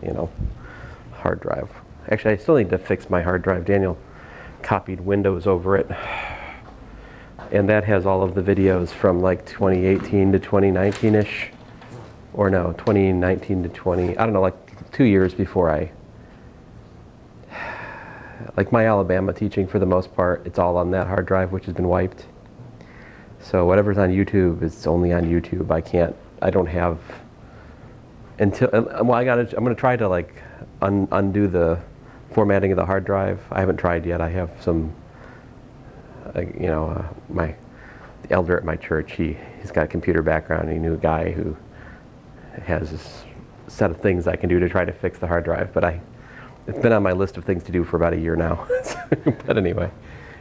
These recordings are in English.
you know, hard drive. Actually, I still need to fix my hard drive. Daniel copied Windows over it. And that has all of the videos from like 2018 to 2019-ish. Or no, 2019 to 20, I don't know, like 2 years before like my Alabama teaching for the most part, it's all on that hard drive, which has been wiped. So whatever's on YouTube is only on YouTube. I don't have, until, well, I'm going to try to like undo the formatting of the hard drive. I haven't tried yet. I have some, you know, the elder at my church, he's got a computer background. He knew a guy who has this set of things I can do to try to fix the hard drive, but it's been on my list of things to do for about a year now. But anyway,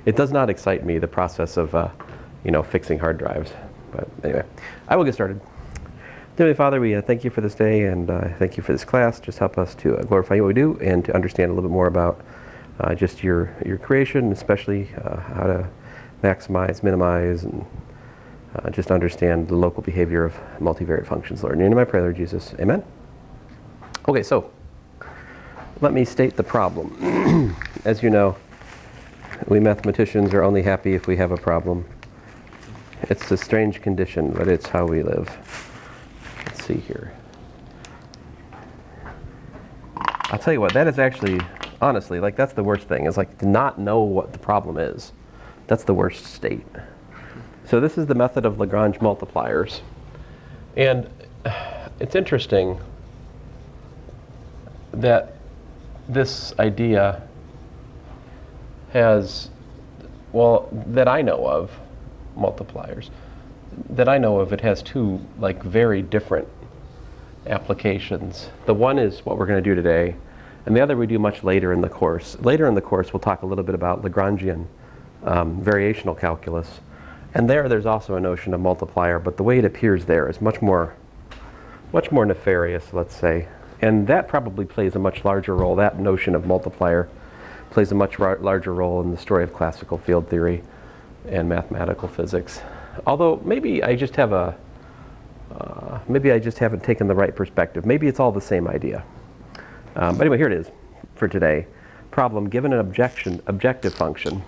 it does not excite me, the process of, you know, fixing hard drives. But anyway, I will get started. Heavenly Father, we thank you for this day, and thank you for this class. Just help us to glorify you what we do and to understand a little bit more about just your creation, especially how to maximize, minimize, and just understand the local behavior of multivariate functions, Lord. In your name I pray, Lord Jesus. Amen. Okay, so let me state the problem. As you know, we mathematicians are only happy if we have a problem. It's a strange condition, but it's how we live. Let's see here. I'll tell you what, that is actually, honestly, like that's the worst thing, is like to not know what the problem is. That's the worst state. So this is the method of Lagrange multipliers. And it's interesting that this idea has, well, that I know of, multipliers, that I know of, it has two like very different applications. The one is what we're going to do today, and the other we do much later in the course. Later in the course we'll talk a little bit about Lagrangian variational calculus. And there's also a notion of multiplier, but the way it appears there is much more nefarious, let's say. And that probably plays a much larger role. That notion of multiplier plays a much larger role in the story of classical field theory and mathematical physics. Although maybe I just haven't taken the right perspective. Maybe it's all the same idea. But anyway, here it is for today. Problem: given an objective function.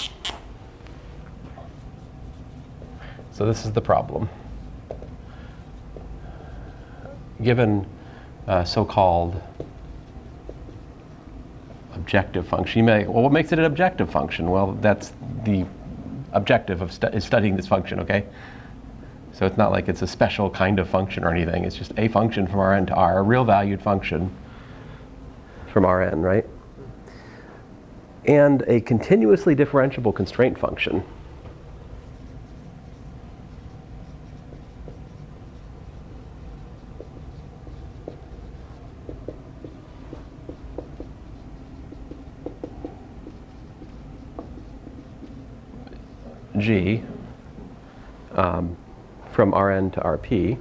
So this is the problem. Given so-called objective function, you may, well, what makes it an objective function? Well, that's the objective of studying this function, okay? So it's not like it's a special kind of function or anything. It's just a function from Rn to R, a real valued function from Rn, right? And a continuously differentiable constraint function. G from Rn to Rp,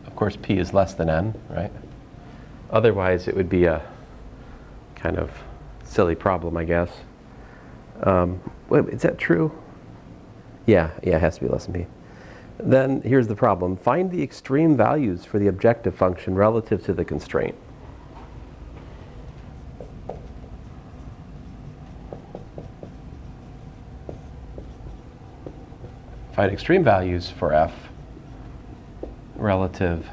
of course P is less than N, right? Otherwise it would be a kind of silly problem, I guess. Wait, is that true? Yeah, it has to be less than P. Then here's the problem. Find the extreme values for the objective function relative to the constraint. Find extreme values for f relative,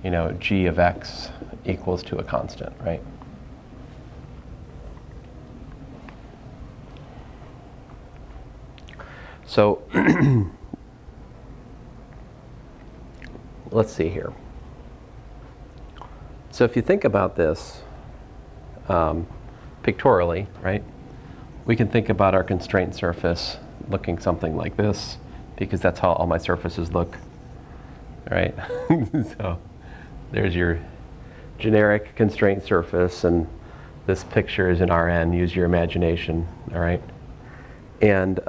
you know, g of x equals to a constant, right? So let's see here. So if you think about this pictorially, right, we can think about our constraint surface looking something like this, because that's how all my surfaces look, right? So there's your generic constraint surface, and this picture is in Rn. Use your imagination, all right? And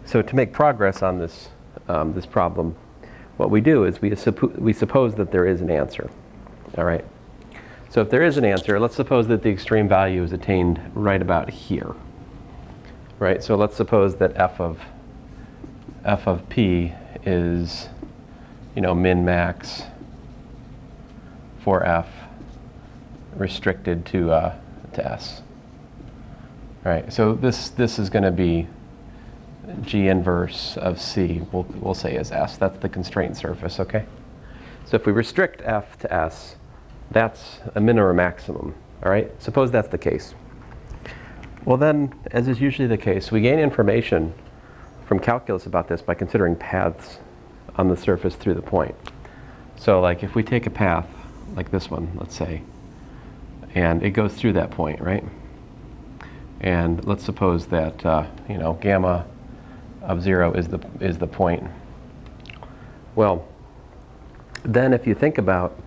so to make progress on this this problem, what we do is we suppose that there is an answer, all right? So if there is an answer, let's suppose that the extreme value is attained right about here. Right, so let's suppose that f of f of p is, min max for f restricted to S. All right, so this is going to be G inverse of C, we'll say is S. That's the constraint surface, okay? So if we restrict F to S, that's a minimum or maximum, all right? Suppose that's the case. Well then, as is usually the case, we gain information from calculus about this by considering paths on the surface through the point. So like if we take a path like this one, let's say, and it goes through that point, right? And let's suppose that, gamma of 0 is the point. Well, then if you think about,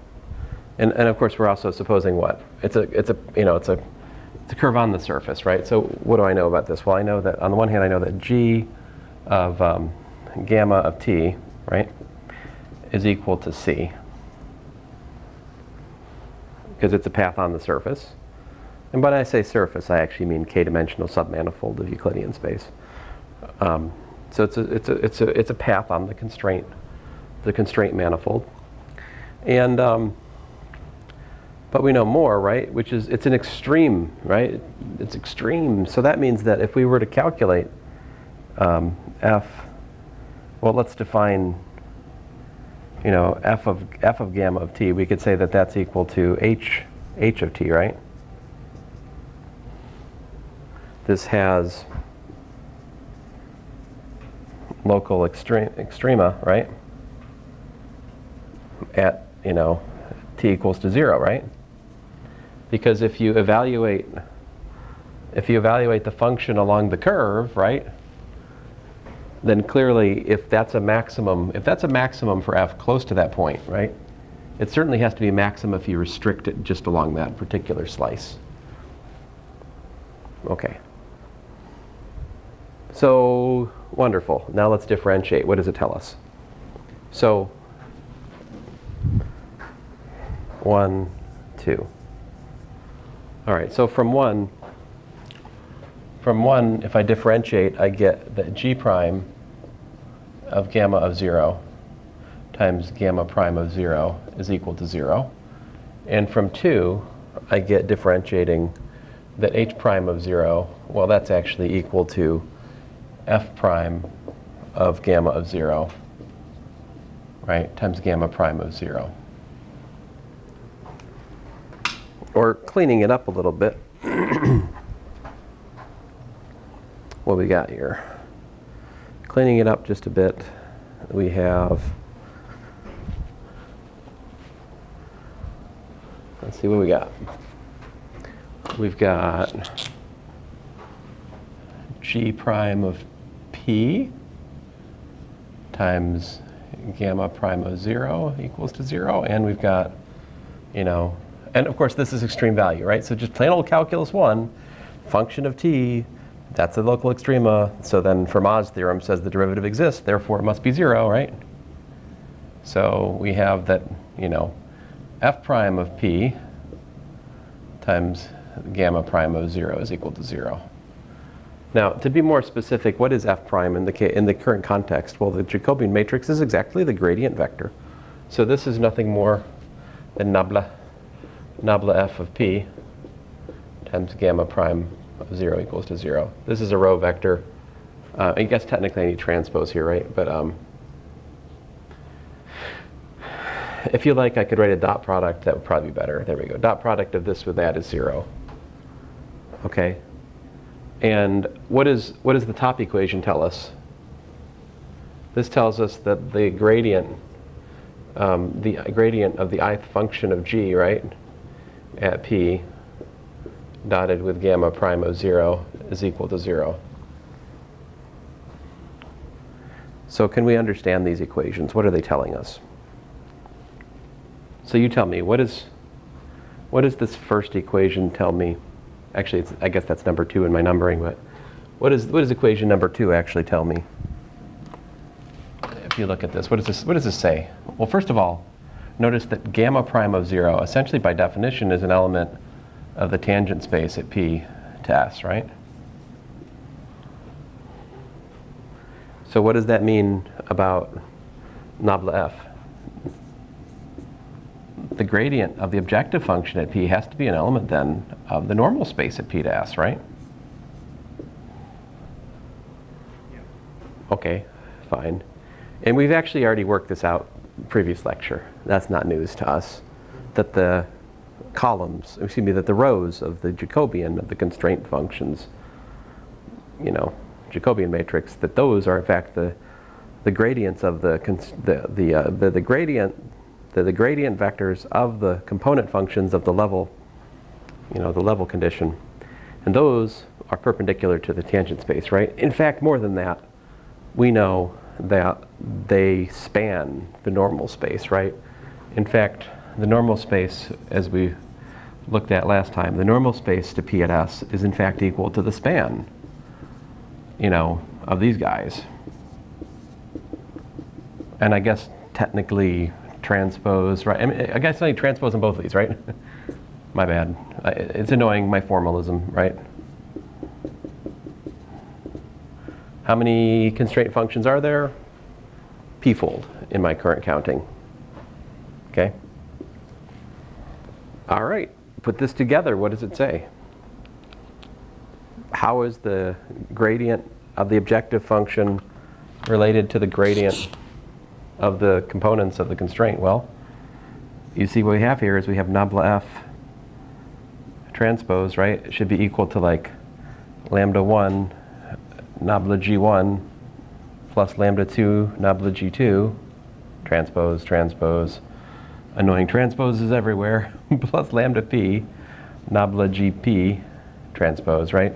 and of course we're also supposing what? It's a curve on the surface, right? So what do I know about this? Well, I know that on the one hand I know that G of gamma of t, right, is equal to C, because it's a path on the surface. And when I say surface, I actually mean k-dimensional submanifold of Euclidean space. So it's a path on the constraint manifold. And but we know more, right? Which is it's an extreme, right? It's extreme. So that means that if we were to calculate f, well, let's define f of gamma of t. We could say that that's equal to h of t, right? This has local extrema, right? At, t equals to 0, right? Because if you evaluate the function along the curve, right, then clearly if that's a maximum for f close to that point, right, it certainly has to be a maximum if you restrict it just along that particular slice. Okay. So wonderful. Now let's differentiate. What does it tell us? So 1, 2. All right, so from 1, if I differentiate, I get that G prime of gamma of 0 times gamma prime of 0 is equal to 0. And from 2, I get differentiating that H prime of 0, well, that's actually equal to F prime of gamma of 0, right, times gamma prime of 0. Or cleaning it up a little bit, what we got here? Cleaning it up just a bit, we have, let's see what we got. We've got G prime of P times gamma prime of 0 equals to 0, and we've got, and of course this is extreme value, right? So just plain old calculus 1, function of t, that's the local extrema. So then Fermat's theorem says the derivative exists, therefore it must be 0, right? So we have that, f prime of p times gamma prime of 0 is equal to 0. Now, to be more specific, what is f prime in the current context? Well, the Jacobian matrix is exactly the gradient vector. So this is nothing more than nabla f of p times gamma prime of 0 equals to 0. This is a row vector. I guess technically I need transpose here, right? But if you like, I could write a dot product. That would probably be better. There we go. Dot product of this with that is 0. Okay. And what does the top equation tell us? This tells us that the gradient of the ith function of g, right, at p dotted with gamma prime of 0 is equal to 0. So can we understand these equations? What are they telling us? So you tell me, what does this first equation tell me? Actually, I guess that's number 2 in my numbering, but what does equation number 2 actually tell me? If you look at this, what does this say? Well, first of all, notice that gamma prime of 0, essentially by definition, is an element of the tangent space at P to S, right? So what does that mean about nabla f? The gradient of the objective function at P has to be an element then of the normal space at P to S, right? Okay, fine. And we've actually already worked this out previous lecture. That's not news to us. That the columns, excuse me, that the rows of the Jacobian of the constraint functions, you know, Jacobian matrix, that those are in fact the gradients of the gradient vectors of the component functions of the level, you know, the level condition. And those are perpendicular to the tangent space, right? In fact, more than that, we know that they span the normal space, right? In fact, the normal space, as we looked at last time, the normal space to P at S is in fact equal to the span, you know, of these guys. And I guess technically transpose, right? I mean, I guess I need transpose on both of these, right? My bad. It's annoying, my formalism, right? How many constraint functions are there? P-fold in my current counting. Okay? All right, put this together. What does it say? How is the gradient of the objective function related to the gradient of the components of the constraint? Well, you see what we have here is we have nabla f transpose, right? It should be equal to like lambda 1 nabla g1 plus lambda 2 nabla g2 transpose, annoying transposes everywhere, plus lambda p nabla gp transpose, right?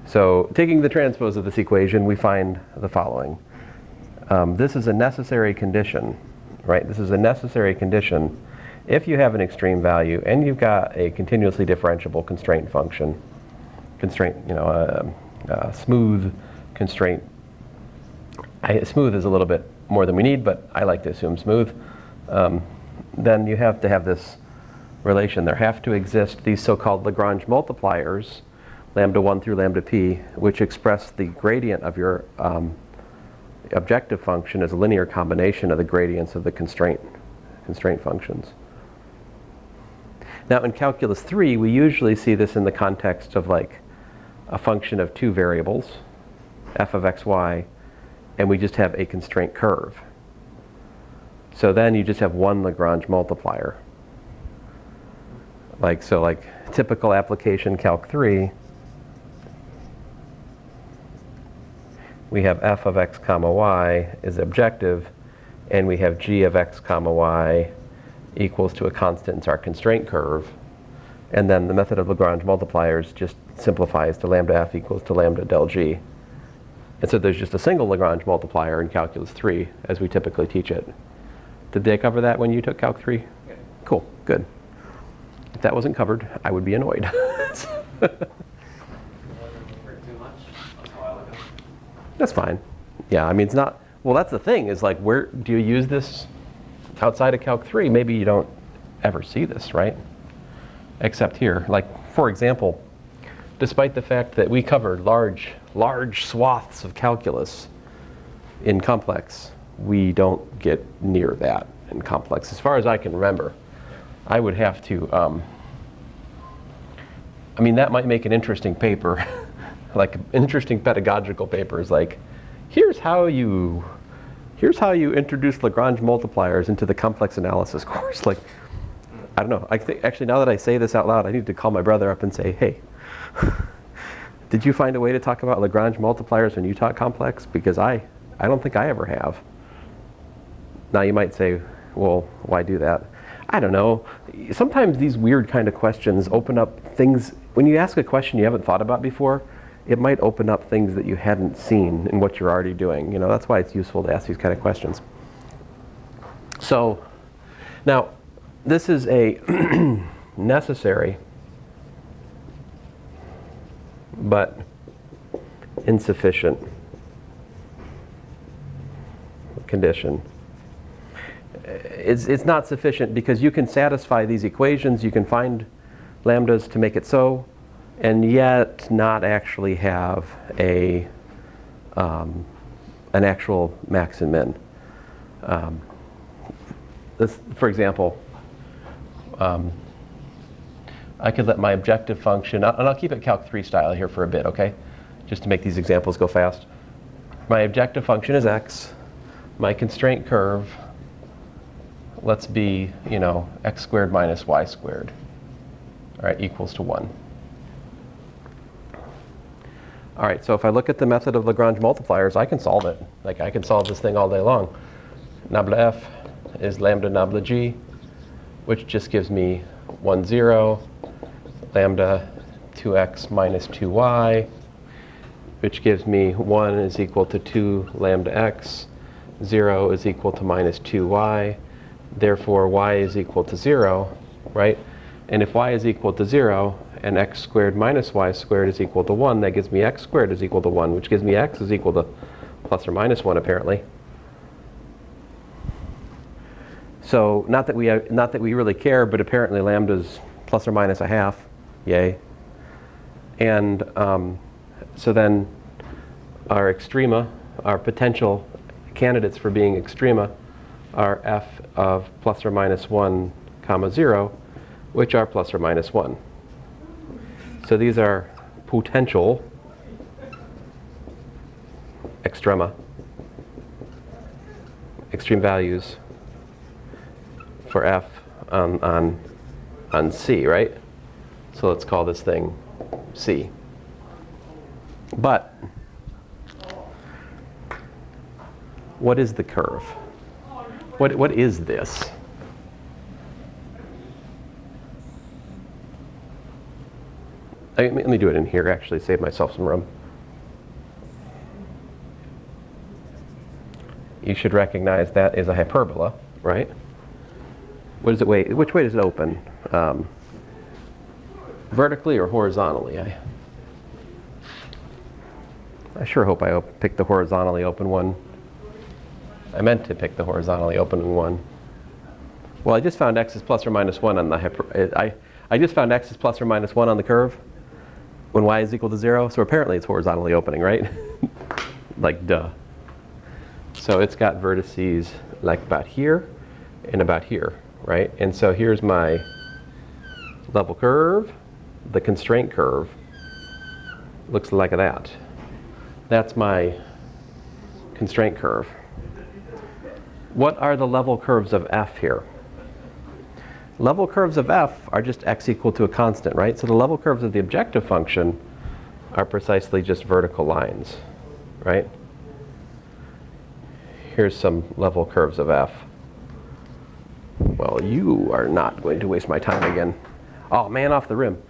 So taking the transpose of this equation, we find the following. This is a necessary condition, right? This is a necessary condition if you have an extreme value and you've got a continuously differentiable constraint function, you know, smooth constraint. Smooth is a little bit more than we need, but I like to assume smooth. Then you have to have this relation. There have to exist these so-called Lagrange multipliers, lambda 1 through lambda p, which express the gradient of your objective function as a linear combination of the gradients of the constraint functions. Now in calculus 3, we usually see this in the context of like a function of two variables, f of x, y, and we just have a constraint curve. So then you just have one Lagrange multiplier. Like typical application calc 3, we have f of x comma y is objective, and we have g of x comma y equals to a constant. It's our constraint curve. And then the method of Lagrange multipliers just simplifies to lambda f equals to lambda del g. And so there's just a single Lagrange multiplier in calculus 3 as we typically teach it. Did they cover that when you took calc 3? Yeah. Cool, good. If that wasn't covered, I would be annoyed. That's fine. Yeah, I mean, it's not, well, that's the thing, is like, where do you use this outside of calc 3? Maybe you don't ever see this, right? Except here. Like, for example, despite the fact that we covered large swaths of calculus in complex, we don't get near that in complex. As far as I can remember, I would have to, I mean, that might make an interesting paper, like interesting pedagogical papers, like, here's how you introduce Lagrange multipliers into the complex analysis course. Like, I don't know. I think actually, now that I say this out loud, I need to call my brother up and say, hey, did you find a way to talk about Lagrange multipliers when you taught complex? Because I don't think I ever have. Now you might say, well, why do that? I don't know. Sometimes these weird kind of questions open up things. When you ask a question you haven't thought about before, it might open up things that you hadn't seen in what you're already doing. You know, that's why it's useful to ask these kind of questions. So now, this is a necessary but insufficient condition. It's not sufficient because you can satisfy these equations, you can find lambdas to make it so, and yet not actually have a an actual max and min. This, for example, I could let my objective function, and I'll keep it Calc 3 style here for a bit, okay? Just to make these examples go fast. My objective function is x. My constraint curve, let's be, you know, x squared minus y squared, all right, equals to 1. All right, so if I look at the method of Lagrange multipliers, I can solve it. Like, I can solve this thing all day long. Nabla f is lambda nabla g, which just gives me 1, 0, lambda 2x minus 2y, which gives me 1 is equal to 2 lambda x, 0 is equal to minus 2y, therefore y is equal to 0, right? And if y is equal to 0 and x squared minus y squared is equal to 1, that gives me x squared is equal to 1, which gives me x is equal to plus or minus 1 apparently. So not that we really care, but apparently lambda's plus or minus a half, yay. And so then our extrema, our potential candidates for being extrema, are f of plus or minus 1 comma 0, which are plus or minus 1. So these are potential extrema, extreme values for f on C, right? So let's call this thing C. But what is the curve? What is this? Let me do it in here, actually, save myself some room. You should recognize that is a hyperbola, right? What is it? Which way does it open? Vertically or horizontally? I sure hope I picked the horizontally open one. I meant to pick the horizontally open one. Well, I just found x is plus or minus 1 on the I just found x is plus or minus 1 on the curve when y is equal to 0. So apparently it's horizontally opening, right? Like, duh. So it's got vertices like about here and about here, right? And so here's my level curve. The constraint curve looks like that. That's my constraint curve. What are the level curves of f here? Level curves of f are just x equal to a constant, right? So the level curves of the objective function are precisely just vertical lines, right? Here's some level curves of f. Well, you are not going to waste my time again. Oh, man off the rim.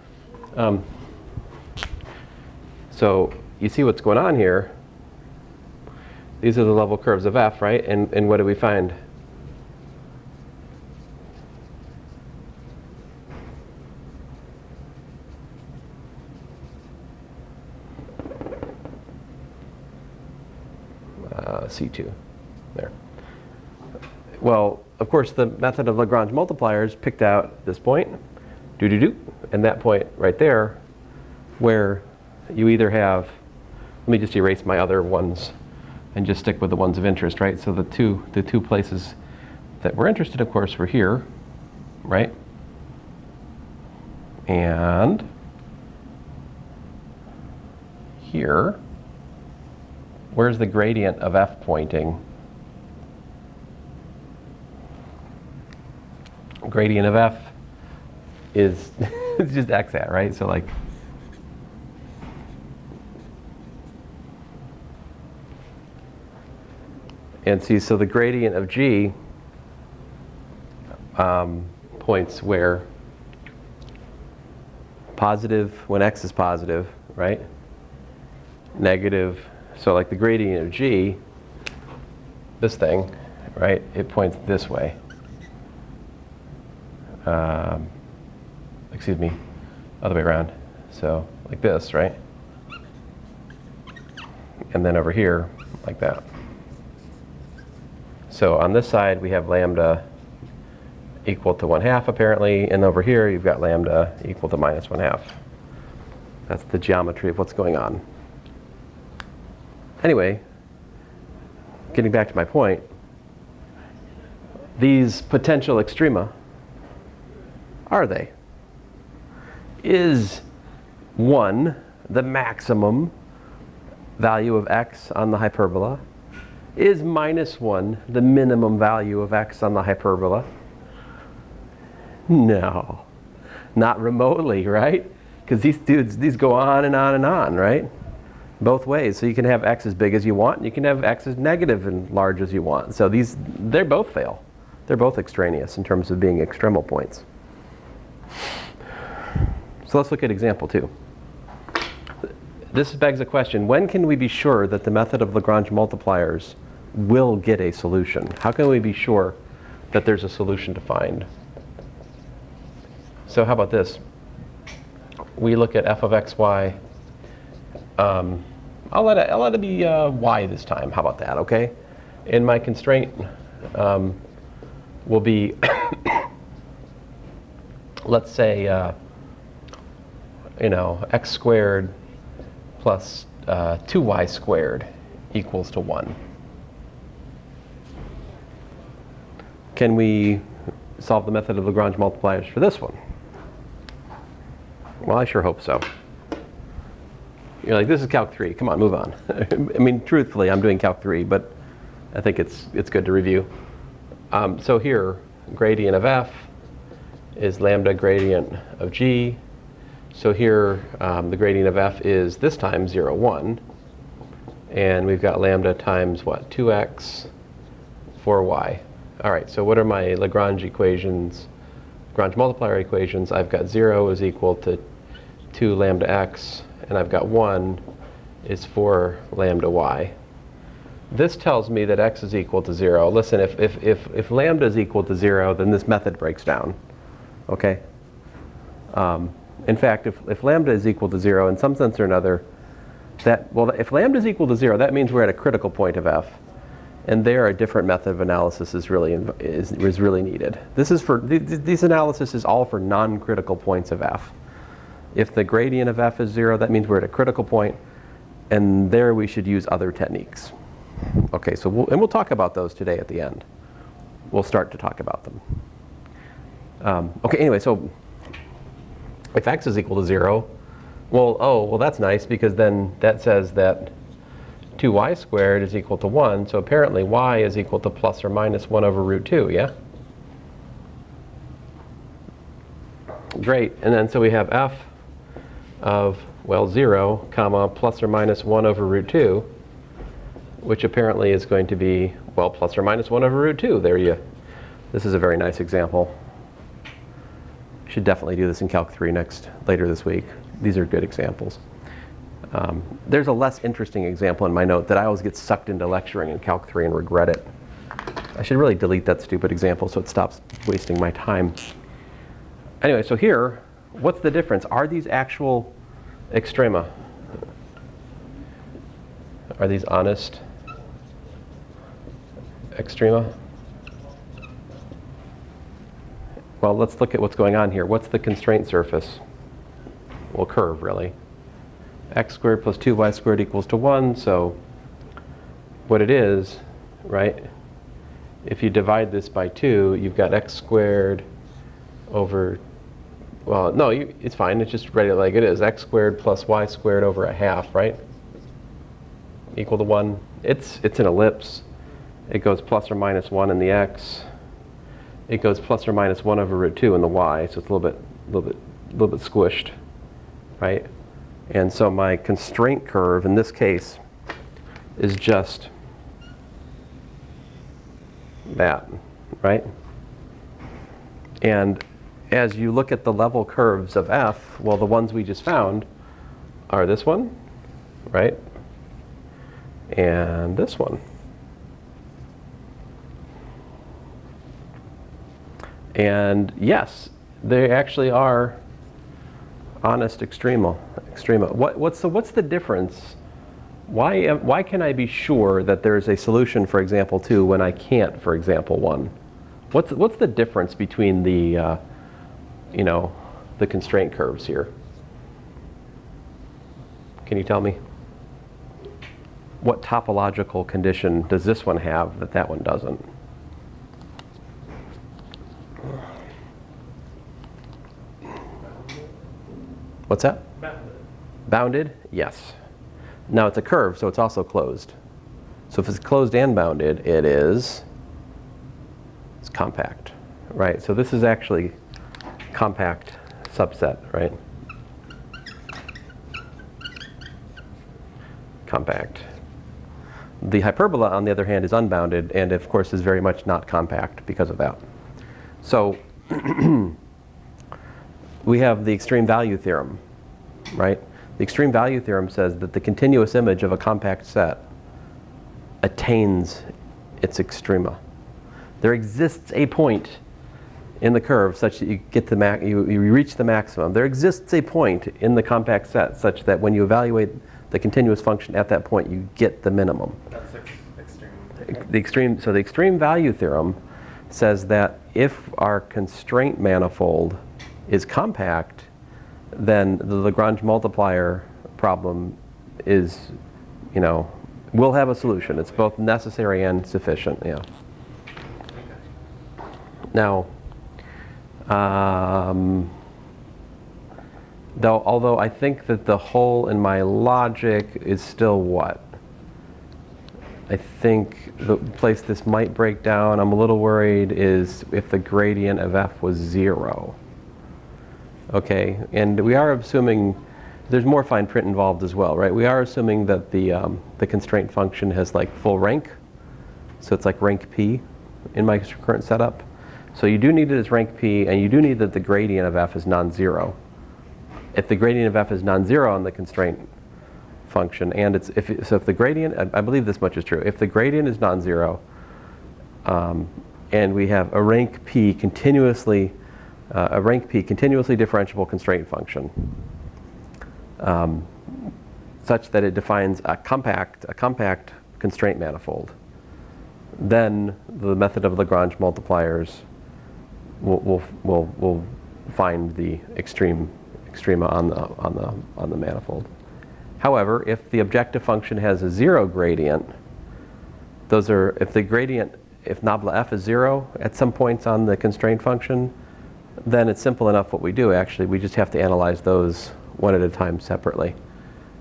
So you see what's going on here. These are the level curves of f, right? And what do we find? C2, there. Well, of course, the method of Lagrange multipliers picked out this point, and that point right there, where you either have, let me just erase my other ones and just stick with the ones of interest, right? So the two places that we're interested, of course, were here, right? And here. Where's the gradient of f pointing? Gradient of f is it's just x hat, right? So like, and see, so the gradient of g points where positive when x is positive, right? Negative. So like the gradient of g, this thing, right, it points this way. Excuse me, other way around. So like this, right? And then over here, like that. So on this side, we have lambda equal to 1/2 apparently, and over here you've got lambda equal to minus 1/2. That's the geometry of what's going on. Anyway, getting back to my point, these potential extrema, are they? Is 1 the maximum value of x on the hyperbola? Is -1 the minimum value of x on the hyperbola? No, not remotely, right? Because these go on and on and on, right? Both ways. So you can have x as big as you want, and you can have x as negative and large as you want. So they both fail. They're both extraneous in terms of being extremal points. So let's look at example 2. This begs a question: when can we be sure that the method of Lagrange multipliers will get a solution? How can we be sure that there's a solution to find? So how about this? We look at f of xy. I'll let it be y this time. How about that, okay? And my constraint will be, let's say, x squared plus 2y squared equals to 1. Can we solve the method of Lagrange multipliers for this one? Well, I sure hope so. You're like, this is Calc 3. Come on, move on. I mean, truthfully, I'm doing Calc 3, but I think it's good to review. So here, gradient of f is lambda gradient of g. So here, the gradient of f is this time 0, 1. And we've got lambda times what? 2x, 4y. All right, so what are my Lagrange equations, Lagrange multiplier equations? I've got 0 is equal to 2 lambda x, and I've got 1 is 4 lambda y. This tells me that x is equal to 0. Listen, if lambda is equal to 0, then this method breaks down. Okay? In fact, if lambda is equal to 0, in some sense or another, if lambda is equal to 0, that means we're at a critical point of f. And there, a different method of analysis is really needed. This analysis is all for non-critical points of f. If the gradient of f is 0, that means we're at a critical point, and there we should use other techniques. Okay, so we'll talk about those today at the end. We'll start to talk about them. Okay, anyway, so if x is equal to 0, well, that's nice, because then that says that 2y squared is equal to 1, so apparently y is equal to plus or minus 1 over root 2, yeah? Great, and then so we have f of, 0, comma, plus or minus 1 over root 2, which apparently is going to be, plus or minus 1 over root 2. This is a very nice example. Should definitely do this in Calc 3 later this week. These are good examples. There's a less interesting example in my note that I always get sucked into lecturing in Calc 3 and regret it. I should really delete that stupid example so it stops wasting my time. Anyway, so here, what's the difference? Are these actual extrema? Are these honest extrema? Well, let's look at what's going on here. What's the constraint surface? Well, curve, really. X squared plus 2y squared equals to 1. So what it is, right, if you divide this by 2, you've got x squared over, no, it's fine. It's just write it like it is. X squared plus y squared over a half, right? Equal to 1. It's an ellipse. It goes plus or minus 1 in the x. It goes plus or minus 1 over root 2 in the y, so it's a little bit squished, right? And so my constraint curve in this case is just that, right? And as you look at the level curves of f, well, the ones we just found are this one, right? And this one. And yes, they actually are honest extrema. What's the difference? Why can I be sure that there's a solution for example 2 when I can't for example 1? What's the difference between the the constraint curves here? Can you tell me? what topological condition does this one have that that one doesn't? What's that? Bounded. Bounded? Yes. Now it's a curve, so it's also closed. So if it's closed and bounded, it's compact, right? So this is actually compact subset, right? Compact. The hyperbola, on the other hand, is unbounded and, of course, is very much not compact because of that. So we have the extreme value theorem, right? The extreme value theorem says that the continuous image of a compact set attains its extrema. There exists a point in the curve such that you get the you reach the maximum. There exists a point in the compact set such that when you evaluate the continuous function at that point, you get the minimum. That's extreme. So the extreme value theorem says that if our constraint manifold is compact, then the Lagrange multiplier problem is, will have a solution. It's both necessary and sufficient. Yeah. Now, although I think that the hole in my logic is still what? I think the place this might break down, I'm a little worried, is if the gradient of f was 0. Okay, and we are assuming there's more fine print involved as well, right? We are assuming that the constraint function has like full rank, so it's like rank p in my current setup. So you do need it as rank p, and you do need that the gradient of f is non-zero. If the gradient of f is non-zero on the constraint function, and if the gradient, I believe this much is true, if the gradient is non-zero, and we have a rank p continuously differentiable constraint function, such that it defines a compact constraint manifold, then the method of Lagrange multipliers will find the extrema on the manifold. However, if the objective function has a 0 gradient, if nabla f is 0 at some points on the constraint function, then it's simple enough what we do actually. We just have to analyze those one at a time separately.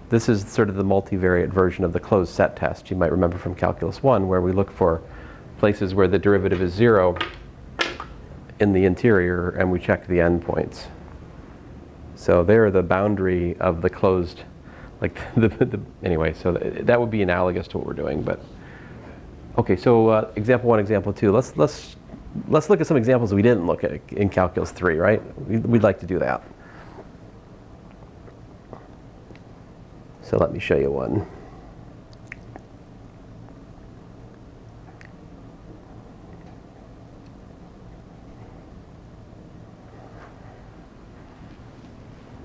This is sort of the multivariate version of the closed set test you might remember from Calculus 1, where we look for places where the derivative is 0 in the interior and we check the endpoints. So they're the boundary of the closed, like anyway, so that would be analogous to what we're doing. But okay, so example 1, example 2. Let's look at some examples we didn't look at in Calculus 3, right? We'd like to do that. So let me show you one.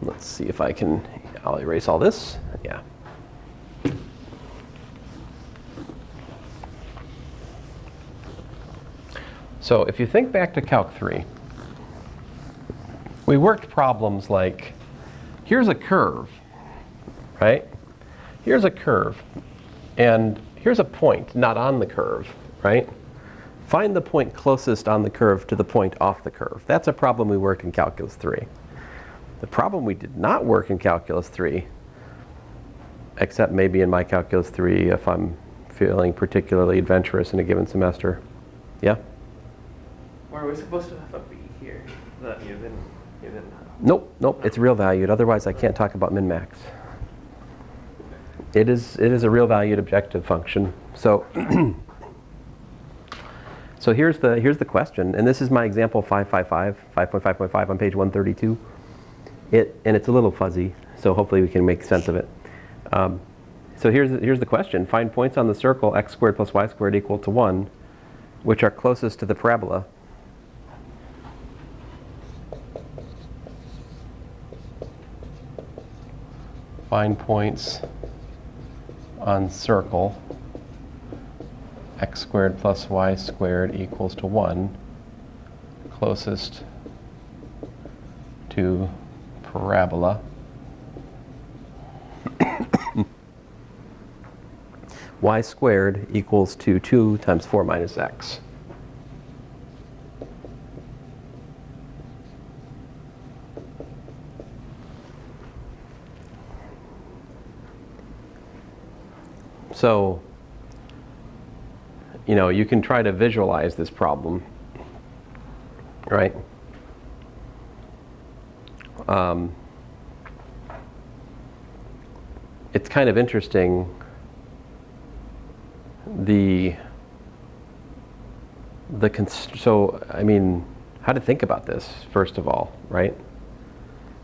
Let's see if I'll erase all this. Yeah. So if you think back to Calc 3, we worked problems like, here's a curve, right? Here's a curve, and here's a point not on the curve, right? Find the point closest on the curve to the point off the curve. That's a problem we worked in Calculus 3. The problem we did not work in Calculus 3, except maybe in my Calculus 3 if I'm feeling particularly adventurous in a given semester. Yeah? Or are we supposed to have a b here that you didn't have? Nope, it's real valued. Otherwise I can't talk about min-max. It is a real valued objective function. So so here's the question, and this is my example 5.5.5 on page 132. And it's a little fuzzy, so hopefully we can make sense of it. So here's the question. Find points on the circle x squared plus y squared equal to 1, which are closest to the parabola. Find points on circle x squared plus y squared equals to 1, closest to parabola. y squared equals to 2 times 4 minus x. So, you know, you can try to visualize this problem, right? It's kind of interesting, so, I mean, how to think about this, first of all, right?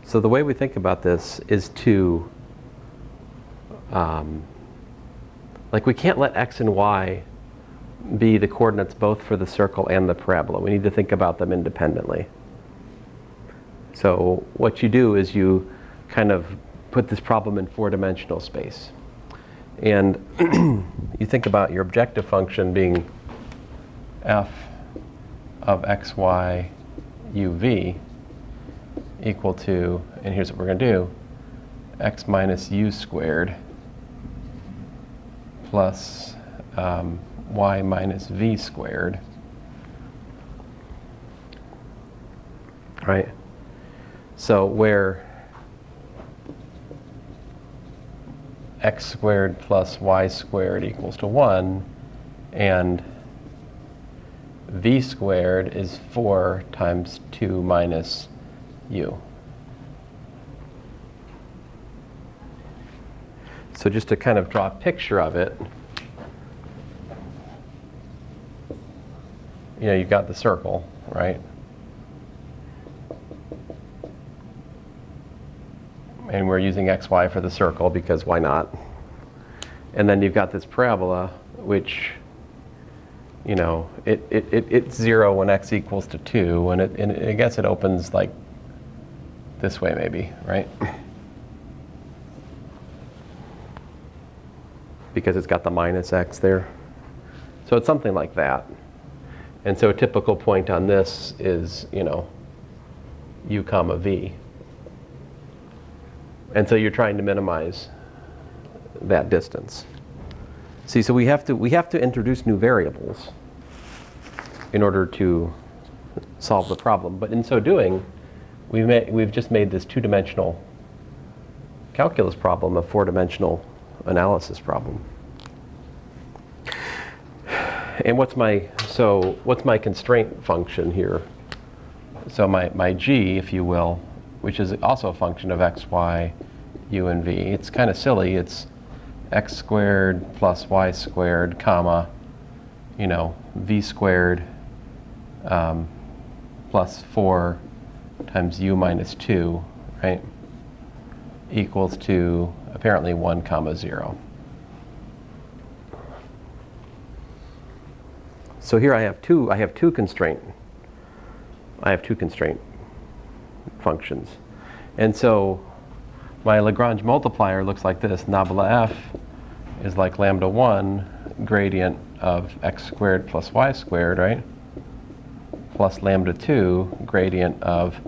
So the way we think about this is to, like, we can't let x and y be the coordinates both for the circle and the parabola. We need to think about them independently. So what you do is you kind of put this problem in four-dimensional space. And you think about your objective function being f of xy uv equal to, and here's what we're going to do, x minus u squared plus y minus v squared, right? So where x squared plus y squared equals to 1, and v squared is 4 times 2 minus u. So just to kind of draw a picture of it, you know, you've got the circle, right? And we're using xy for the circle because why not? And then you've got this parabola, which, you know, it's 0 when x equals to 2, and I guess it opens like this way maybe, right? Because it's got the minus x there. So it's something like that. And so a typical point on this is, you know, u comma v. And so you're trying to minimize that distance. See, so we have to introduce new variables in order to solve the problem. But in so doing, we've just made this two-dimensional calculus problem a four-dimensional analysis problem. And what's my constraint function here? So my g, if you will, which is also a function of x, y, u, and v. It's kind of silly. It's x squared plus y squared, comma, you know, v squared plus 4 times u minus 2, right, equals to apparently 1 comma 0. So here I have two constraint functions. And so my Lagrange multiplier looks like this. Nabla f is like lambda 1 gradient of x squared plus y squared, right? Plus lambda 2 gradient of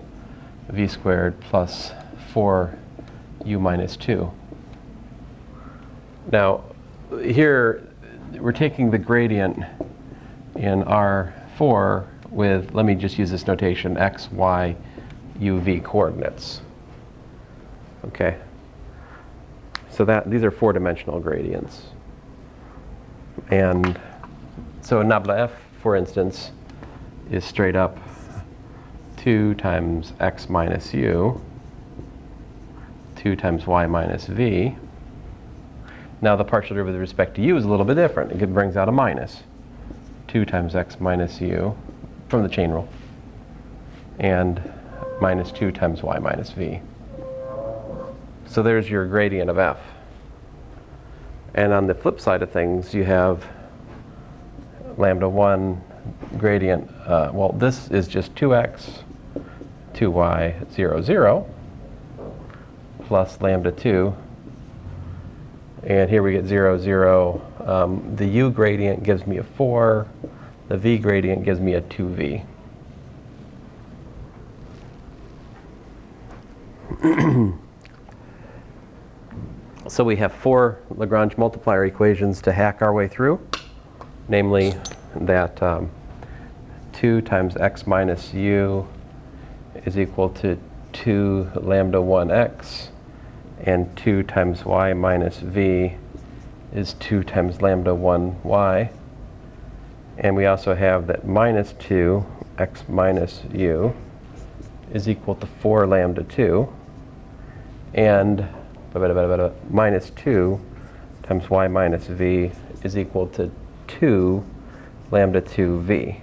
v squared plus 4 u minus 2. Now here we're taking the gradient in R4 with, let me just use this notation, x, y, u, v coordinates. Okay. So these are four-dimensional gradients. And so nabla f, for instance, is straight up 2 times x minus u, 2 times y minus v. Now the partial derivative with respect to u is a little bit different. It brings out a minus. 2 times x minus u from the chain rule, and minus 2 times y minus v. So there's your gradient of f. And on the flip side of things, you have lambda 1 gradient. Well, this is just 2x, 2y, 0, 0, plus lambda 2. And here we get 0, 0. The u gradient gives me a 4. The v gradient gives me a 2v. So we have 4 Lagrange multiplier equations to hack our way through, namely that 2 times x minus u is equal to 2 lambda 1x, and 2 times y minus v is 2 times lambda 1y. And we also have that minus 2 x minus u is equal to 4 lambda 2, and minus 2 times y minus v is equal to 2 lambda 2v.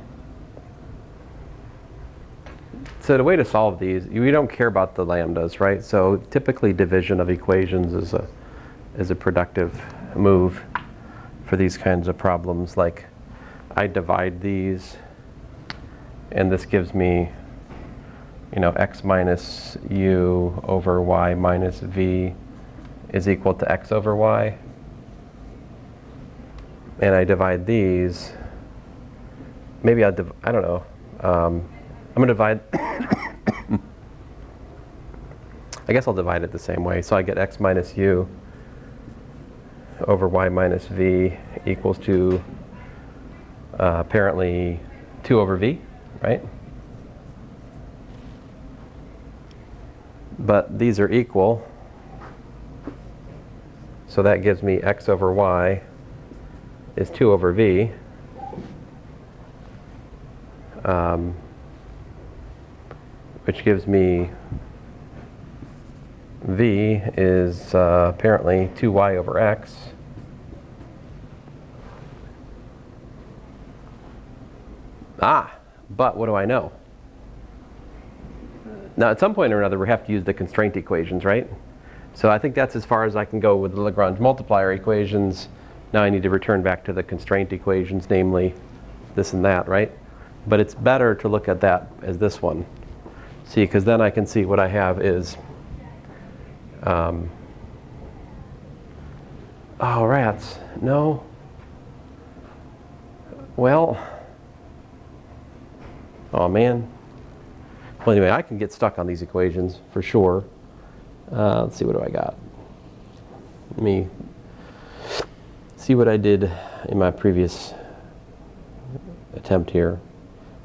So the way to solve these, we don't care about the lambdas, right? So typically division of equations is a productive move for these kinds of problems. Like I divide these, and this gives me, you know, x minus u over y minus v is equal to x over y. And I divide these, maybe I don't know. I'm going to divide, I guess I'll divide it the same way. So I get x minus u over y minus v equals to apparently 2 over v, right? But these are equal, so that gives me x over y is 2 over v. Which gives me v is apparently 2y over x. But what do I know? Now at some point or another we have to use the constraint equations, right? So I think that's as far as I can go with the Lagrange multiplier equations. Now I need to return back to the constraint equations, namely this and that, right? But it's better to look at that as this one. See, because then I can see what I have is, oh rats, no. Well, oh man. Well anyway, I can get stuck on these equations for sure. Let's see, what do I got? Let me see what I did in my previous attempt here.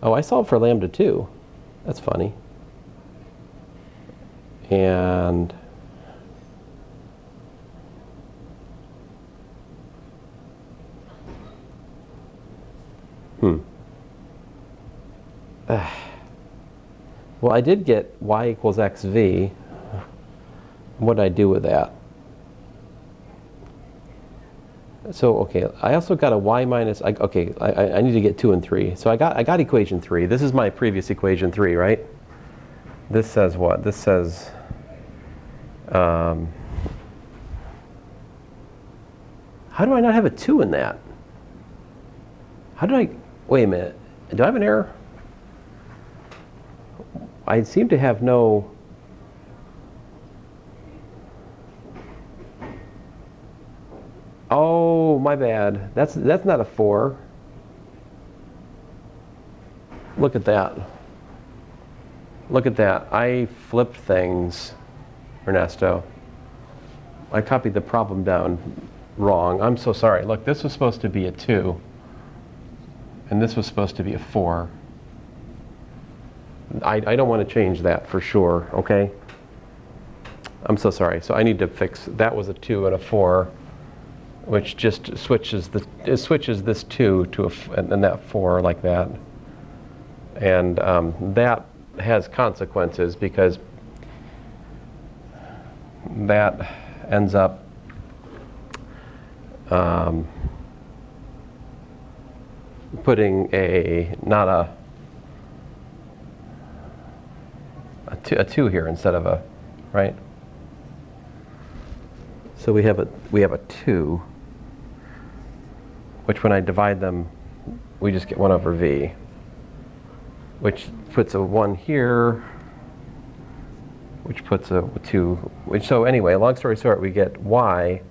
Oh, I solved for lambda 2. That's funny. And well, I did get y equals xv. What did I do with that? So okay, I also got a y minus. I need to get 2 and 3. So I got equation 3. This is my previous equation 3, right? This says what? This says how do I not have a 2 in that? How did I? Wait a minute. Do I have an error? I seem to have no. Oh, my bad. That's not a 4. Look at that. Look at that. I flipped things, Ernesto. I copied the problem down wrong. I'm so sorry. Look, this was supposed to be a 2. And this was supposed to be a 4. I don't want to change that for sure, okay? I'm so sorry. So I need to fix, that was a 2 and a 4. Which just switches this 2 to and that 4 like that, and that has consequences because that ends up putting not a 2 here instead of a, right? So we have a 2. Which when I divide them, we just get 1 over v, which puts a 1 here, which puts a 2. So anyway, long story short, we get y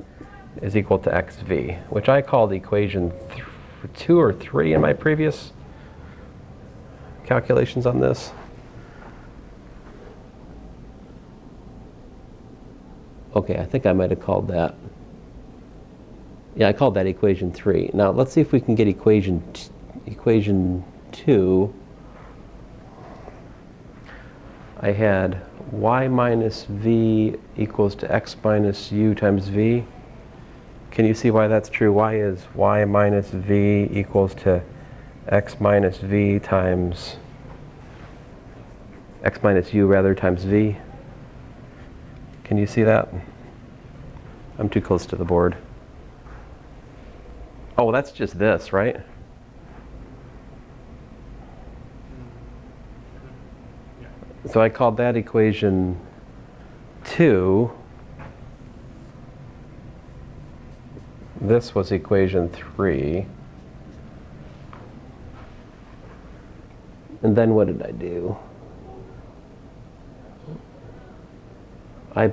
is equal to xv, which I called equation 2 or 3 in my previous calculations on this. Okay, I think I might have called that. Yeah, I called that equation 3. Now let's see if we can get equation 2. I had y minus v equals to x minus u times v. Can you see why that's true? Why is y minus v equals to x minus v times x minus u rather times v? Can you see that? I'm too close to the board. Oh, that's just this, right? So I called that equation 2. This was equation 3. And then what did I do? I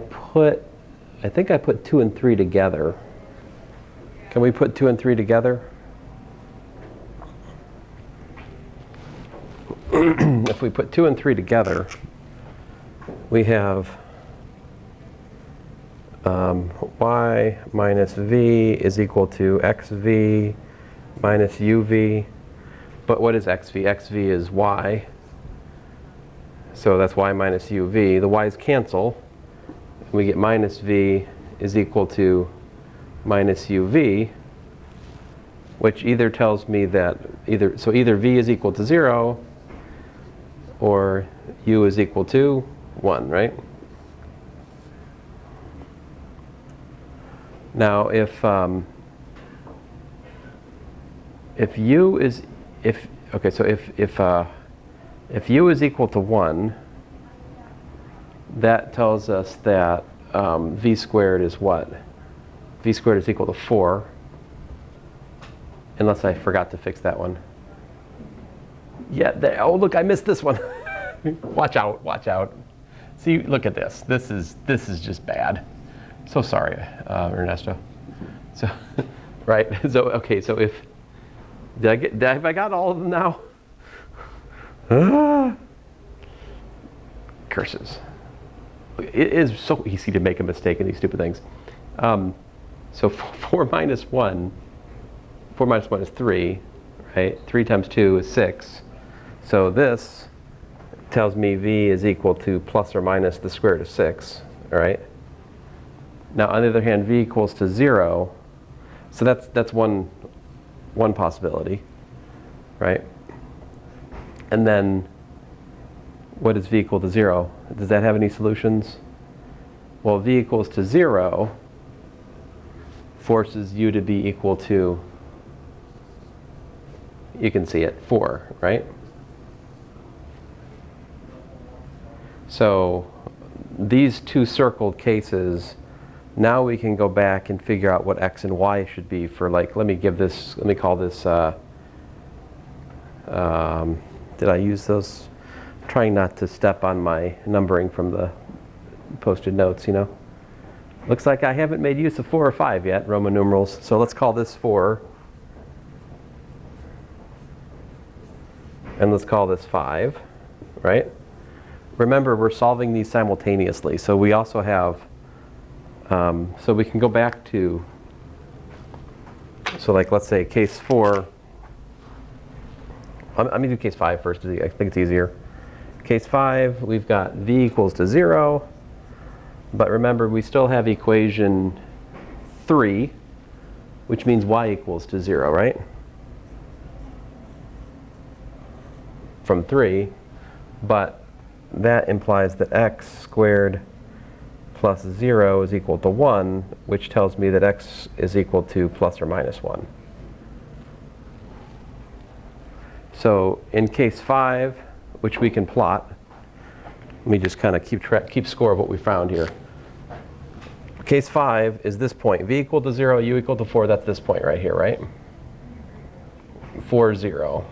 think I put 2 and 3 together. Can we put 2 and 3 together? If we put 2 and 3 together, we have y minus v is equal to xv minus uv. But what is xv? Xv is y. So that's y minus uv. The y's cancel. We get minus v is equal to minus uv, which either tells me that either v is equal to 0 or u is equal to 1, right? Now if u is if u is equal to 1, that tells us that v squared is what? V squared is equal to 4, unless I forgot to fix that one. Yeah, oh look, I missed this one. Watch out, watch out. See, look at this. This is just bad. So sorry, Ernesto. So, right, so okay, so if, have I got all of them now? Curses. It is so easy to make a mistake in these stupid things. So 4 minus 1 is 3, right? 3 times 2 is 6. So this tells me v is equal to plus or minus the square root of 6, all right? Now on the other hand, v equals to 0. So that's one possibility, right? And then what is v equal to 0? Does that have any solutions? Well, v equals to 0 forces u to be equal to, you can see it, 4, right? So these two circled cases, now we can go back and figure out what x and y should be for, like, let me call this, did I use those? I'm trying not to step on my numbering from the posted notes, you know. Looks like I haven't made use of 4 or 5 yet, Roman numerals. So let's call this 4. And let's call this 5, right? Remember, we're solving these simultaneously. So we also have, so we can go back to, so like let's say case 4. I'm going to do case 5 first. I think it's easier. Case 5, we've got v equals to 0. But remember, we still have equation 3, which means y equals to 0, right? From 3. But that implies that x squared plus 0 is equal to 1, which tells me that x is equal to plus or minus 1. So in case 5, which we can plot, let me just kind of keep score of what we found here. Case 5 is this point. V equal to 0, u equal to 4. That's this point right here, right? 4, 0.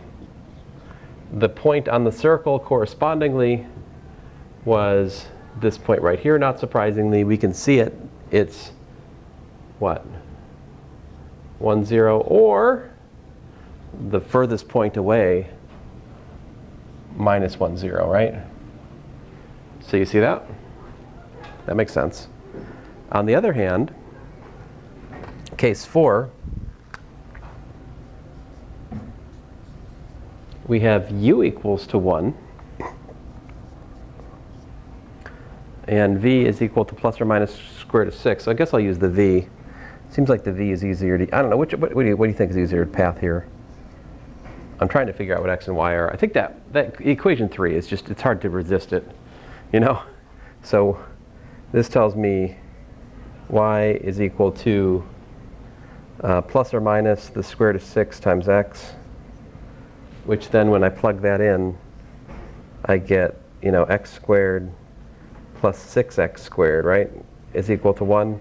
The point on the circle correspondingly was this point right here. Not surprisingly, we can see it. It's what? 1, 0, or the furthest point away, minus 1, 0, right? So you see that? That makes sense. On the other hand, case 4, we have u equals to 1, and v is equal to plus or minus square root of 6. So I guess I'll use the v. Seems like the v is easier to, I don't know, what do you think is easier path here? I'm trying to figure out what x and y are. I think that equation 3 is just, it's hard to resist it, you know? So this tells me y is equal to plus or minus the square root of 6 times x, which then when I plug that in, I get, you know, x squared plus 6x squared, right, is equal to 1,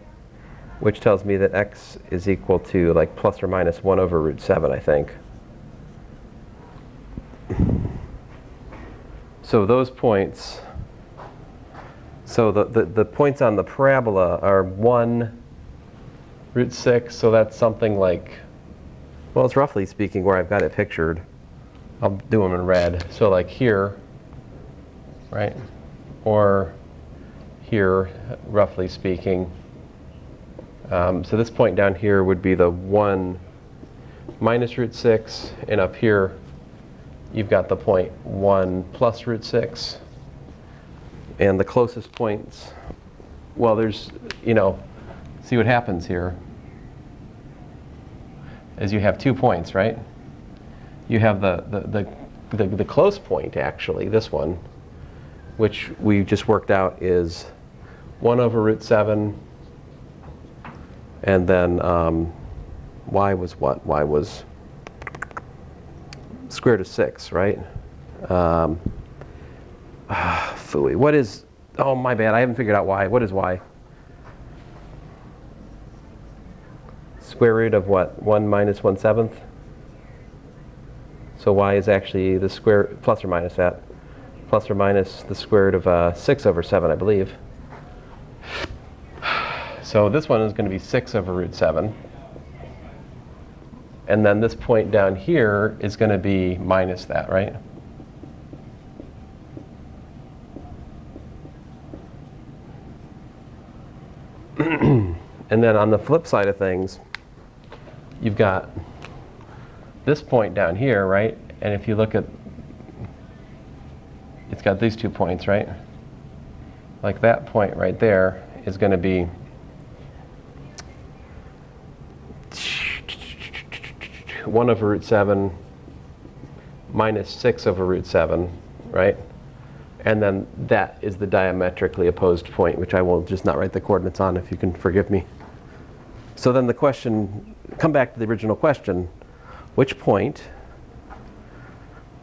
which tells me that x is equal to like plus or minus 1 over root 7, I think. So those points, so the points on the parabola are 1, root 6, so that's something like, well, it's roughly speaking where I've got it pictured. I'll do them in red. So like here, right, or here, roughly speaking. So this point down here would be the 1 minus root 6, and up here you've got the point 1 plus root 6. And the closest points, well, there's, you know, see what happens here is you have 2 points, right? You have the close point, actually, this one, which we just worked out is 1 over root 7, and then y was what? Y was square root of 6, right? Phooey. What is, oh, my bad, I haven't figured out y. What is y? Square root of what? 1 minus 1/7? So y is actually the square, plus or minus that, plus or minus the square root of 6 over 7, I believe. So this one is going to be 6 over root 7. And then this point down here is going to be minus that, right? And then on the flip side of things, you've got this point down here, right? And if you look at, it's got these 2 points, right? Like that point right there is going to be 1 over root 7 minus 6 over root 7, right? And then that is the diametrically opposed point, which I will just not write the coordinates on, if you can forgive me. So then the question, come back to the original question, which point,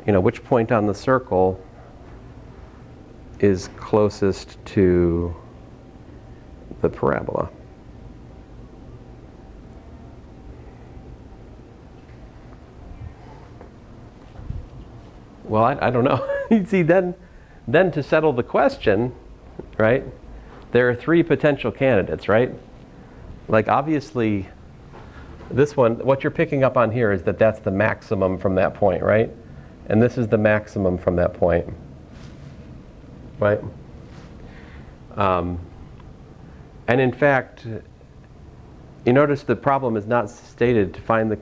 you know, which point on the circle is closest to the parabola? Well, I don't know. You see, then to settle the question, right, there are 3 potential candidates, right? Like, obviously, this one, what you're picking up on here is that that's the maximum from that point, right? And this is the maximum from that point, right? And in fact, you notice the problem is not stated to find the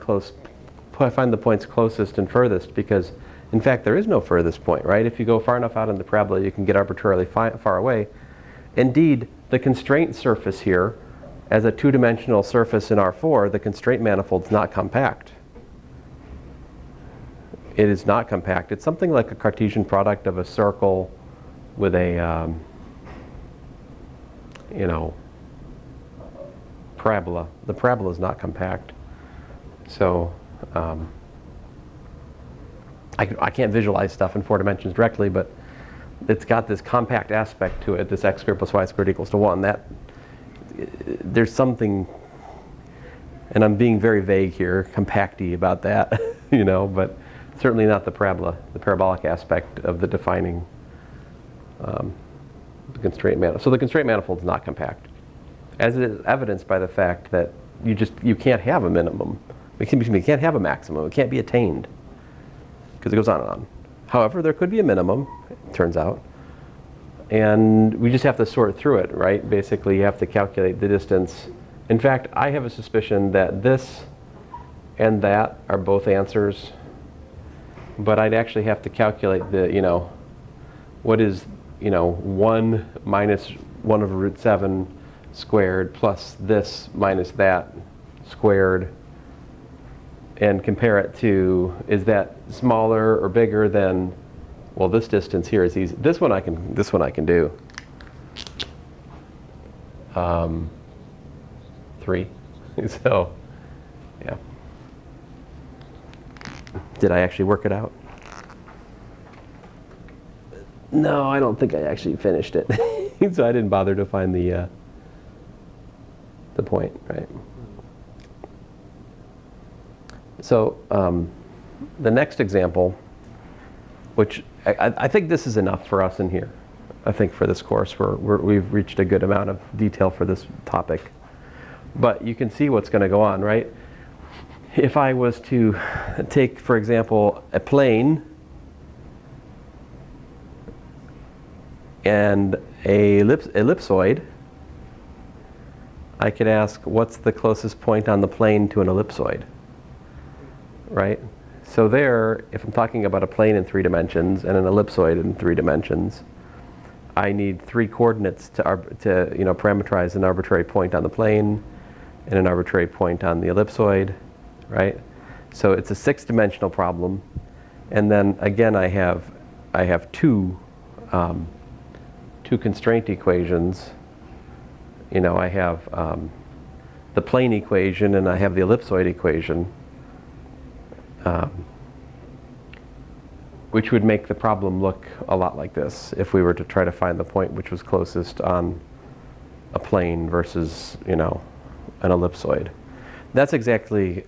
points closest and furthest, because in fact there is no furthest point, right? If you go far enough out in the parabola, you can get arbitrarily far away. Indeed, the constraint surface here, as a 2-dimensional surface in R4, the constraint manifold is not compact. It is not compact. It's something like a Cartesian product of a circle with a, you know, parabola. The parabola is not compact. So I can't visualize stuff in 4 dimensions directly, but it's got this compact aspect to it, this x squared plus y squared equals to 1. That there's something, and I'm being very vague here, compacty about that, you know, but certainly not the parabola, the parabolic aspect of the defining the constraint manifold. So the constraint manifold is not compact, as it is evidenced by the fact that you can't have a minimum. You can't have a maximum. It can't be attained, because it goes on and on. However, there could be a minimum, it turns out. and we just have to sort through it, right? Basically, you have to calculate the distance. In fact, I have a suspicion that this and that are both answers, but I'd actually have to calculate the, what is, 1 minus 1 over root 7 squared plus this minus that squared, and compare it to, is that smaller or bigger than, well, this distance here is easy. This one I can do. 3. So, yeah. Did I actually work it out? No, I don't think I actually finished it. So I didn't bother to find the point, right? So the next example, which I think this is enough for us in here. I think for this course, we've reached a good amount of detail for this topic. But you can see what's going to go on, right? If I was to take, for example, a plane and a ellipsoid, I could ask, what's the closest point on the plane to an ellipsoid, right? So there, if I'm talking about a plane in 3 dimensions and an ellipsoid in 3 dimensions, I need 3 coordinates to parameterize an arbitrary point on the plane and an arbitrary point on the ellipsoid, right? So it's a 6-dimensional problem, and then again I have two constraint equations. I have the plane equation and I have the ellipsoid equation, which would make the problem look a lot like this if we were to try to find the point which was closest on a plane versus, an ellipsoid. That's exactly,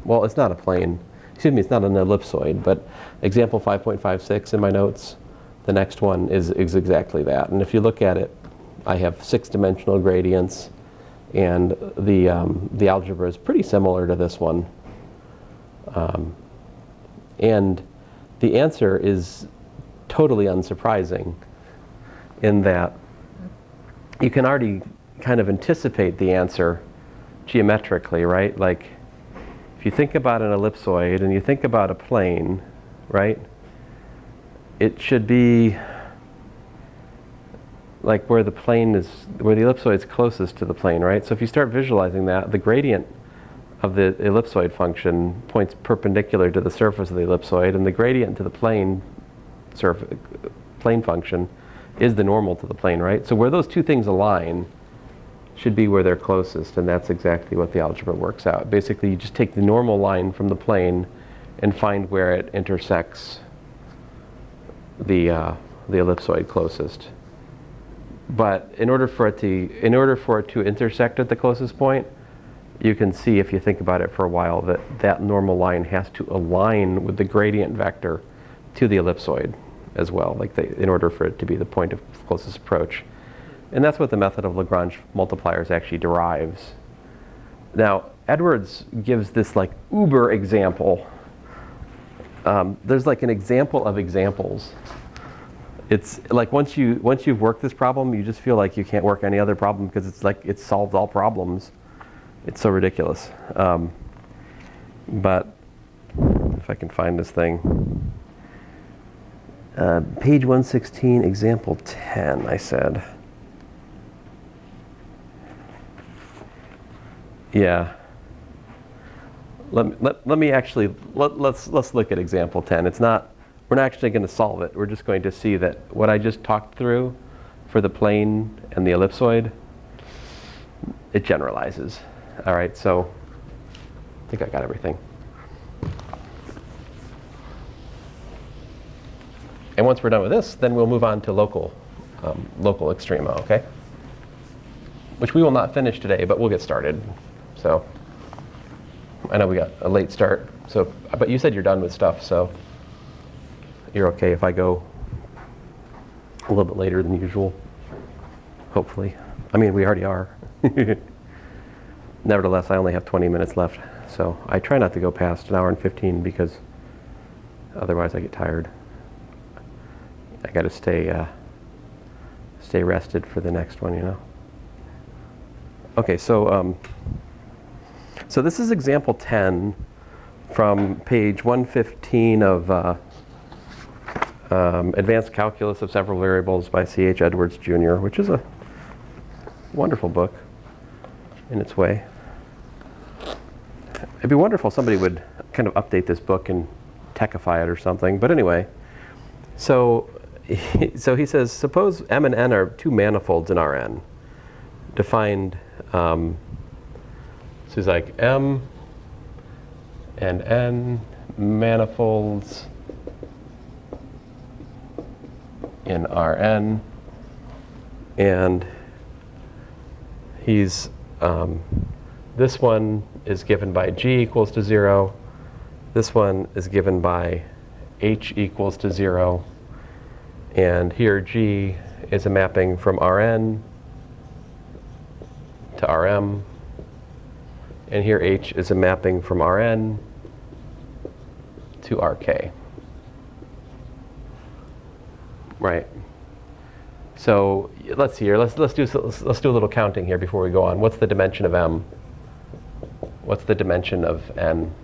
well, it's not a plane. Excuse me, it's not an ellipsoid, but example 5.56 in my notes, the next one is exactly that. And if you look at it, I have 6-dimensional gradients, and the algebra is pretty similar to this one. And the answer is totally unsurprising in that you can already kind of anticipate the answer geometrically, right? Like, if you think about an ellipsoid and you think about a plane, right? It should be like where the ellipsoid is closest to the plane, right? So if you start visualizing that, the gradient of the ellipsoid function points perpendicular to the surface of the ellipsoid, and the gradient to the plane function is the normal to the plane, right? So where those two things align should be where they're closest, and that's exactly what the algebra works out. Basically, you just take the normal line from the plane and find where it intersects the ellipsoid closest. But in order for it to intersect at the closest point, you can see, if you think about it for a while, that normal line has to align with the gradient vector to the ellipsoid as well, in order for it to be the point of closest approach. And that's what the method of Lagrange multipliers actually derives. Now, Edwards gives this uber example. There's an example of examples. It's like once you've worked this problem, you just feel like you can't work any other problem because it solves all problems. It's so ridiculous. But if I can find this thing. Page 116, example 10, I said. Yeah. Let's look at example 10. We're not actually going to solve it. We're just going to see that what I just talked through for the plane and the ellipsoid, it generalizes. All right, so I think I got everything. And once we're done with this, then we'll move on to local extrema, okay? Which we will not finish today, but we'll get started. So I know we got a late start, but you said you're done with stuff, so you're okay if I go a little bit later than usual, hopefully. I mean, we already are. Nevertheless, I only have 20 minutes left, so I try not to go past an hour and 15 because otherwise I get tired. I got to stay stay rested for the next one, you know. Okay, so so this is example 10 from page 115 of Advanced Calculus of Several Variables by C.H. Edwards, Jr., which is a wonderful book in its way. It'd be wonderful if somebody would kind of update this book and techify it or something. But anyway, so he says, suppose M and N are two manifolds in Rn, defined, so he's like M and N manifolds in Rn, and he's, this one is given by G equals to 0, this one is given by H equals to 0, and here G is a mapping from Rn to Rm, and here H is a mapping from Rn to Rk. Right. So let's see here. Let's do a little counting here before we go on. What's the dimension of M? What's the dimension of N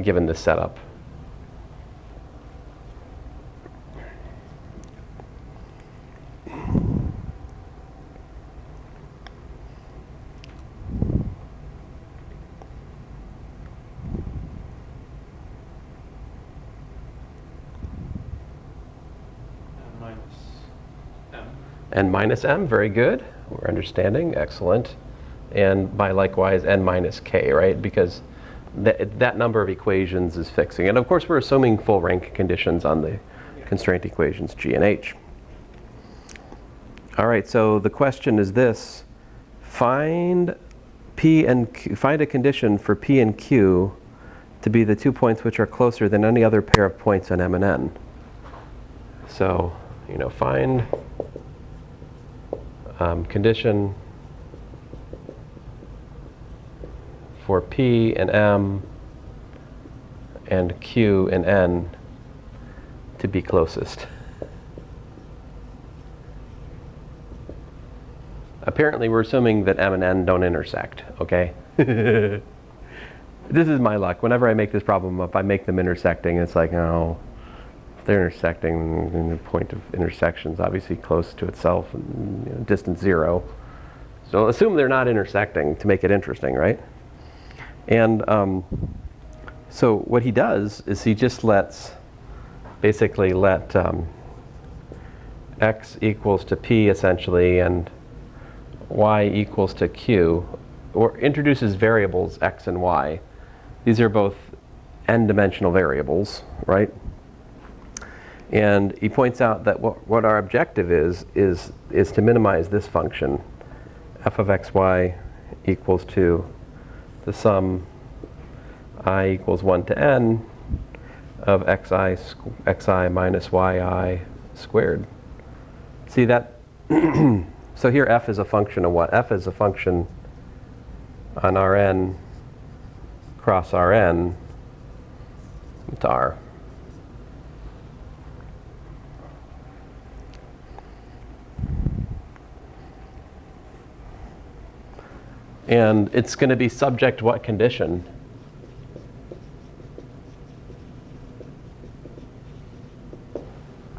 given this setup? N minus M, very good. We're understanding, excellent. And by likewise N minus K, right? Because that number of equations is fixing. And of course we're assuming full rank conditions on the constraint equations G and H. All right, so the question is this. Find a condition for P and Q to be the 2 points which are closer than any other pair of points on M and N. So, you know, find condition for P and M and Q and N to be closest. Apparently we're assuming that M and N don't intersect, okay? This is my luck. Whenever I make this problem up, I make them intersecting. It's like, oh, if they're intersecting, then the point of intersection is obviously close to itself, and, you know, distance 0. So assume they're not intersecting to make it interesting, right? And so what he does is he just basically let x equals to p essentially and y equals to q, or introduces variables x and y. These are both n-dimensional variables, right? And he points out that what our objective is to minimize this function, f of xy equals to the sum I equals 1 to n of xi minus yi squared. See that? So here f is a function of what? F is a function on Rn cross Rn to R. And it's going to be subject to what condition?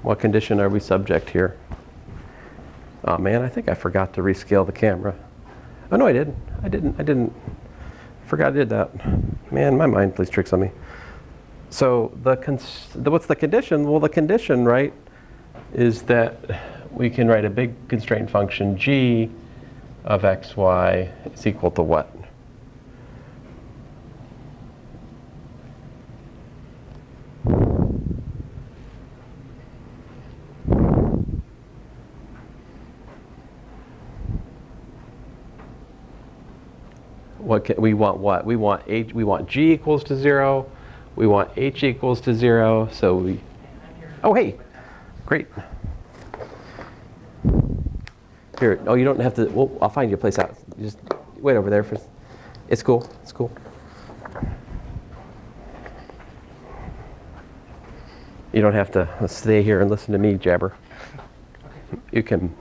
What condition are we subject here? Oh man, I think I forgot to rescale the camera. Oh no, I didn't. I didn't. Forgot I did that. Man, my mind plays tricks on me. So what's the condition? Well, the condition, right, is that we can write a big constraint function g of xy is equal to what? We want what? We want h. We want g equals to 0. We want h equals to 0. So we. Oh hey, great. Here. Oh, you don't have to. Well, I'll find you a place out. You just wait over there for. It's cool. It's cool. You don't have to stay here and listen to me jabber. You can